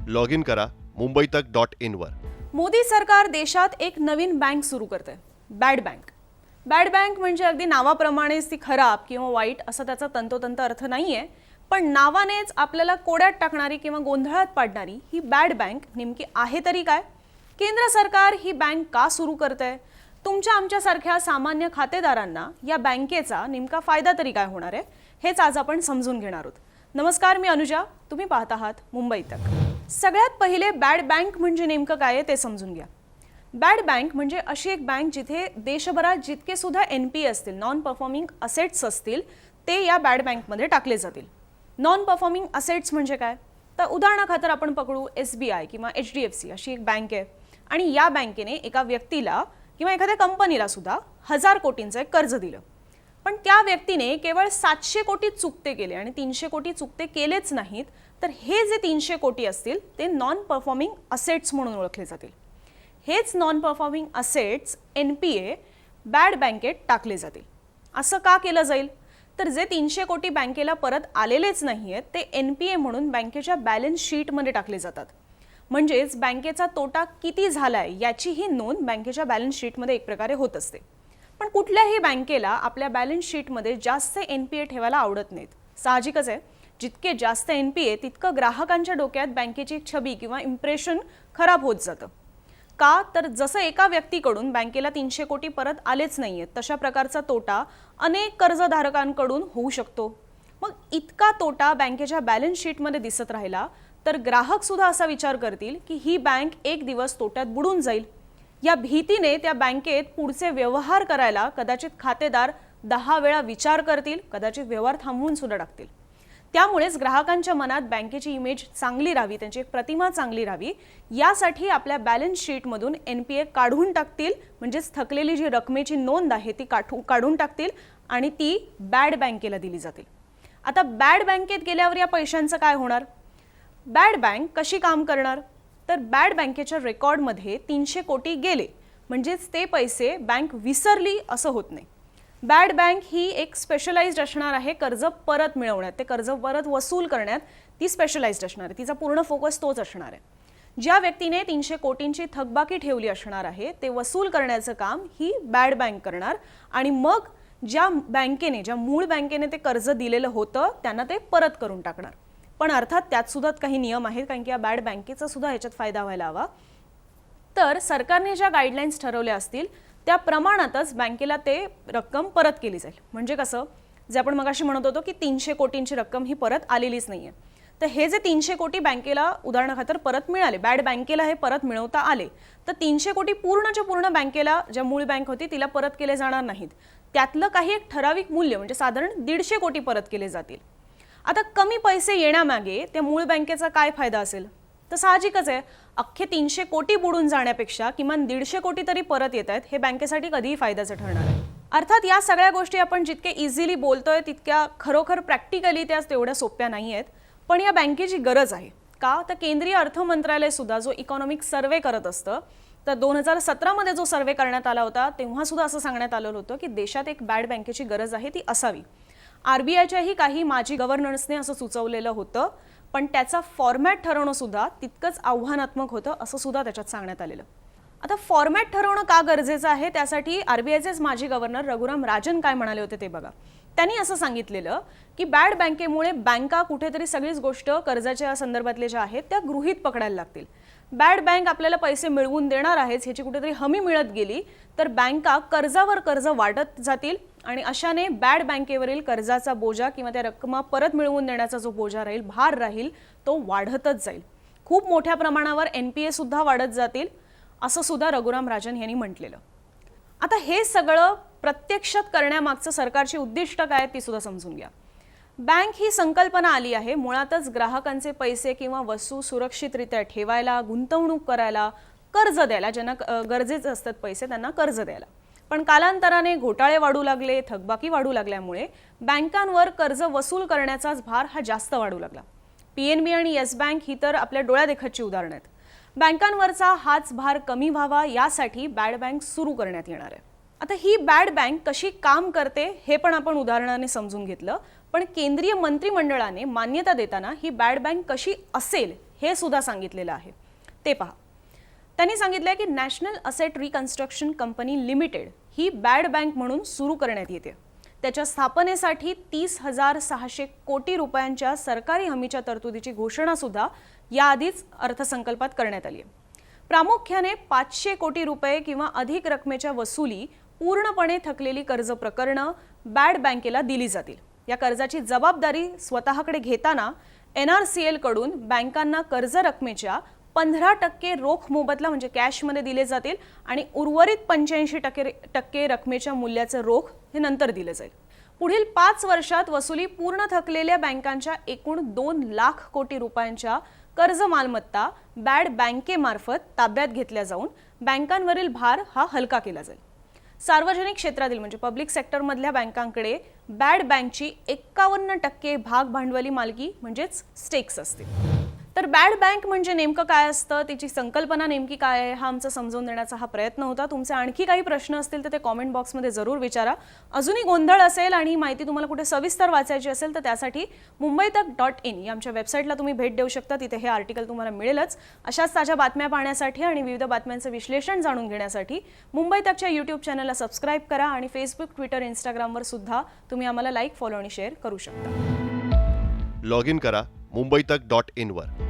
Log in करा मुंबईतक.in वर। मोदी सरकार देशात एक नवीन बँक सुरू करते, बॅड बँक। बॅड बँक म्हणजे अगदी नावाप्रमाणेच ती खराब किंवा वाईट असं त्याचा तंतोतंत अर्थ नाहीये, पण नावानेच आपल्याला कोड्यात टाकणारी किंवा गोंधळात पाडणारी ही बॅड बँक नेमकी आहे तरी काय? केंद्र सरकार ही बँक का सुरू करतंय? तुमच्या आमच्यासारख्या सामान्य खातेदारांना या बँकेचा नेमका फायदा तरी काय होणार आहे, हेच आज आपण समजून घेणार आहोत। नमस्कार, मी अनुजा, तुम्ही पाहत आहात मुंबई तक। सगळ्यात पहिले बॅड बँक म्हणजे नेमकं काय आहे ते समजून घ्या। बॅड बँक म्हणजे अशी एक बँक जिथे देशभरात जितके सुद्धा NPA असतील, नॉन परफॉर्मिंग असेट्स असतील, ते या बॅड बँकमध्ये टाकले जातील। नॉन परफॉर्मिंग असेट्स म्हणजे काय? तर उदाहरणाखातर आपण पकडू SBI किंवा HDFC अशी एक बँक आहे आणि या बँकेने एका व्यक्तीला किंवा एखाद्या कंपनीला सुद्धा 1000 कोटींचं एक कर्ज दिलं, पण त्या व्यक्तीने केवळ 700 कोटी चुकते केले आणि 300 कोटी चुकते केलेच नाहीत, तर हे जे 300 कोटी असतील ते नॉन परफॉर्मिंग असेट्स म्हणून ओळखले जातील। हेच non performing assets NPA bad बँकेत टाकले जातील। असं का केलं जाईल? तर जे 300 कोटी बँकेला परत आलेलेच नाहीयेत ते NPA म्हणून बँकेच्या बॅलन्स शीटमध्ये टाकले जातात। म्हणजेच बँकेचा तोटा किती झालाय याची ही नोंद बँकेच्या बॅलन्स शीटमध्ये एक प्रकारे होत असते। पण कुठल्याही बँकेला आपल्या बॅलन्स शीटमध्ये जास्त NPA ठेवायला आवडत नाहीत। साहजिकच आहे, जितके जास्त NPA तितकं ग्राहकांच्या डोक्यात बँकेची छबी किंवा इम्प्रेशन खराब होत जातं। का? तर जसं एका व्यक्तीकडून बँकेला 300 कोटी परत आलेच नाहीयेत, तशा प्रकारचा तोटा अनेक कर्जधारकांकडून होऊ शकतो। मग इतका तोटा बँकेच्या बॅलन्स शीटमध्ये दिसत राहिला तर ग्राहक सुद्धा असा विचार करतील की ही बँक एक दिवस तोट्यात बुडून जाईल। या भीतीने त्या बँकेत पुढचे व्यवहार करायला कदाचित खातेदार 10 वेळा विचार करतील, कदाचित व्यवहार थांबवून सुद्धा टाकतील। त्यामुळेच ग्राहकांच्या मनात बँकेची इमेज चांगली राहावी, त्यांची एक प्रतिमा चांगली राहावी, यासाठी आपल्या बॅलन्स शीटमधून NPA काढून टाकतील, म्हणजेच थकलेली जी रकमेची नोंद आहे ती काढून टाकतील आणि ती बॅड बँकेला दिली जातील। आता बॅड बँकेत गेल्यावर या पैशांचं काय होणार? बॅड बँक कशी काम करणार? तर बॅड बँकेच्या रेकॉर्डमध्ये 300 कोटी गेले म्हणजेच ते पैसे बँक विसरली असं होत नाही। बॅड बँक ही एक स्पेशलाइज्ड असणार आहे कर्ज परत मिळवण्यात, ते कर्ज परत वसूल करण्यात ती स्पेशलाइज्ड असणार आहे, तिचा पूर्ण फोकस तोच असणार आहे। ज्या व्यक्तीने 300 कोटींची थकबाकी ठेवली असणार आहे ते वसूल करण्याचं काम ही बॅड बँक करणार आणि मग ज्या मूळ बँकेने ते कर्ज दिलेलं होतं त्यांना ते परत करून टाकणार। पण अर्थात त्यात सुद्धा काही नियम आहेत, कारण की या बॅड बँकेचा सुद्धा ह्याच्यात फायदा व्हायला हवा। तर सरकारने ज्या गाईडलाईन्स ठरवल्या असतील त्या प्रमाणातच बँकेला ते रक्कम परत केली जाईल। म्हणजे कसं, जे आपण मगाशी म्हणत होतो की 300 कोटींची रक्कम ही परत आलेलीच नाहीये, तर हे जे 300 कोटी बँकेला उदाहरणाखातर परत मिळाले, बॅड बँकेला हे परत मिळवता आले, तर 300 कोटी पूर्णच्या पूर्ण बँकेला, ज्या मूळ बँक होती तिला परत केले जाणार नाहीत। त्यातलं काही एक ठराविक मूल्य म्हणजे साधारण 150 कोटी परत केले जातील। आता कमी पैसे येण्यामागे त्या मूळ बँकेचा काय फायदा असेल? तर साहजिकच आहे, अख्खे 300 कोटी बुडून जाण्यापेक्षा किमान 150 कोटी तरी परत येत आहेत, हे बँकेसाठी कधीही फायद्याचं ठरणार आहे। अर्थात या सगळ्या गोष्टी आपण जितके इझिली बोलतोय तितक्या खरोखर प्रॅक्टिकली त्या तेवढ्या सोप्या नाही आहेत, पण या बँकेची गरज आहे। का? तर केंद्रीय अर्थ मंत्रालय सुद्धा जो इकॉनॉमिक सर्वे करत असतं, तर 2017 मध्ये जो सर्वे करण्यात आला होता तेव्हा सुद्धा असं सांगण्यात आलं होतं की देशात एक बॅड बँकेची गरज आहे, ती असावी। RBIच्याही काही माजी गव्हर्नर्सने असं सुचवलेलं होतं, पण त्याचा फॉर्मॅट ठरवणं सुद्धा तितकंच आव्हानात्मक होतं असं सुद्धा त्याच्यात सांगण्यात आलेलं। आता फॉर्मॅट ठरवणं का गरजेचं आहे त्यासाठी RBIचेच माजी गव्हर्नर रघुराम राजन काय म्हणाले होते ते बघा। त्यांनी असं सांगितलेलं की बॅड बँकेमुळे बँका कुठेतरी सगळीच गोष्ट कर्जाच्या संदर्भातले ज्या आहेत त्या गृहीत पकडायला लागतील। बॅड बँक आपल्याला पैसे मिळवून देणार आहेच ह्याची कुठेतरी हमी मिळत गेली तर बँका कर्जावर कर्ज वाढत जातील आणि अशाने बॅड बँकेवरील कर्जाचा बोजा किंवा त्या रक्कम परत मिळवून देण्याचा जो बोजा राहील, भार राहील, तो वाढतच जाईल। खूप मोठ्या प्रमाणावर NPA सुद्धा वाढत जातील असं सुद्धा रघुराम राजन यांनी म्हटलेलं। आता हे सगळं प्रत्यक्षात करण्यामागचं सरकारची उद्दिष्ट काय ती सुद्धा समजून घ्या। बँक ही संकल्पना आली आहे मुळातच ग्राहकांचे पैसे किंवा वस्तू सुरक्षितरित्या ठेवायला, गुंतवणूक करायला, कर्ज द्यायला, ज्यांना गरजेचे असतात पैसे त्यांना कर्ज द्यायला। पण कालांतराने घोटाळे वाढू लागले, थकबाकी वाढू लागल्यामुळे बँकांवर कर्ज वसूल करण्याचाच भार हा जास्त वाढू लागला। PNB आणि येस बँक ही तर आपल्या डोळ्यादेखतची उदाहरणं आहेत। बँकांवरचा हाच भार कमी व्हावा यासाठी बॅड बँक सुरू करण्यात येणार आहे। आता ही बॅड बँक कशी काम करते हे पण आपण उदाहरणाने समजून घेतलं, पण केंद्रीय मंत्रिमंडळाने मान्यता देताना ही बॅड बँक कशी असेल हे सुद्धा सांगितलेलं आहे. ते पहा. त्यांनी सांगितलंय की national asset reconstruction company limited ही बॅड बँक म्हणून सुरू करण्यात येते. त्याच्या स्थापनेसाठी 30,600 कोटी रुपयांच्या सरकारी हमीच्या तरतुदीची घोषणा सुद्धा याआधीच अर्थसंकल्पात करण्यात आली आहे. प्रामुख्याने 500 कोटी रुपये किंवा अधिक रकमेच्या वसुली पूर्णपणे थकलेली कर्ज प्रकरणं बॅड बँकेला दिली जातील. या कर्जाची जबाबदारी स्वतःकडे घेताना NRCL कडून बँकांना कर्ज रकमेच्या 15% रोख मोबदला म्हणजे कॅशमध्ये दिले जातील आणि उर्वरित 85% रकमेच्या मूल्याचं रोख हे नंतर दिलं जाईल. पुढील 5 वर्षात वसुली पूर्ण थकलेल्या बँकांच्या एकूण 2 लाख कोटी रुपयांच्या कर्ज मालमत्ता बॅड बँकेमार्फत ताब्यात घेतल्या जाऊन बँकांवरील भार हा हलका केला जाईल. सार्वजनिक क्षेत्रातील म्हणजे पब्लिक सेक्टरमधल्या बँकांकडे बॅड बँकची 51% भाग भांडवली मालकी म्हणजेच स्टेक्स असतील. तर बॅड बँक म्हणजे नेमकं काय असतं, त्याची संकल्पना नेमकी काय आहे, हा आमचा समजावून देण्याचा हा प्रयत्न होता. तुमचे आणखी काही प्रश्न असतील तर ते कॉमेंट बॉक्समध्ये जरूर विचारा. अजूनही गोंधळ असेल आणि ही माहिती तुम्हाला कुठे सविस्तर वाचायची असेल तर त्यासाठी mumbaitak.in या आमच्या वेबसाईटला तुम्ही भेट देऊ शकता. तिथे हे आर्टिकल तुम्हाला मिळेलच. अशाच ताज्या बातम्या पाहण्यासाठी आणि विविध बातम्यांचं विश्लेषण जाणून घेण्यासाठी मुंबई तकच्या YouTube चॅनलला सबस्क्राईब करा आणि फेसबुक, ट्विटर, इंस्टाग्रामवर सुद्धा तुम्ही आम्हाला लाईक, फॉलो आणि शेअर करू शकता. लॉग इन करा mumbaitak.in वर.